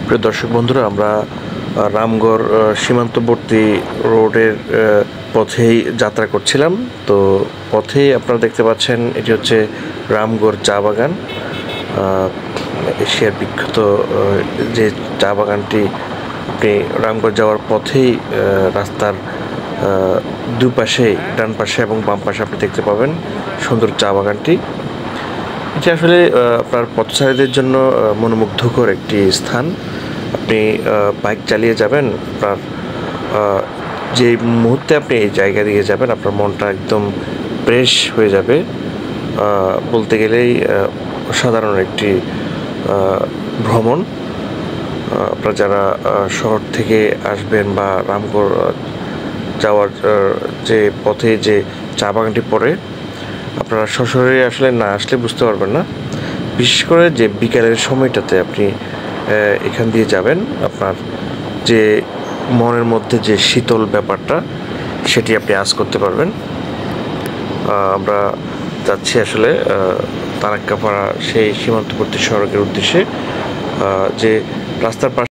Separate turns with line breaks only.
প্রিয় দর্শক বন্ধুরা, আমরা রামগড় সীমান্তবর্তী রোডের পথেই যাত্রা করছিলাম। তো পথেই আপনারা দেখতে পাচ্ছেন, এটি হচ্ছে রামগড় চা বাগান। এশিয়ার বিখ্যাত যে চা বাগানটি আপনি রামগড় যাওয়ার পথেই রাস্তার দুপাশেই, ডান পাশে এবং বাম পাশে আপনি দেখতে পাবেন সুন্দর চা বাগানটি। এটি আসলে আপনার পথচারীদের জন্য মনোমুগ্ধকর একটি স্থান। আপনি বাইক চালিয়ে যাবেন, আপনার যে মুহূর্তে আপনি এই জায়গা দিয়ে যাবেন আপনার মনটা একদম ফ্রেশ হয়ে যাবে। বলতে গেলেই অসাধারণ একটি ভ্রমণ। আপনারা যারা শহর থেকে আসবেন বা রামগড় যাওয়ার যে পথে যে চা বাগানটি পড়ে, আপনারা সশরীরে আসলে না আসলে বুঝতে পারবেন না। বিশেষ করে যে বিকালের সময়টাতে আপনি এখান দিয়ে যাবেন, আপনার যে মনের মধ্যে যে শীতল ব্যাপারটা সেটি আপনি আঁচ করতে পারবেন। আমরা যাচ্ছি আসলে তারাক্কাপাড়া সেই সীমান্তবর্তী সড়কের উদ্দেশ্যে, যে রাস্তার পাশে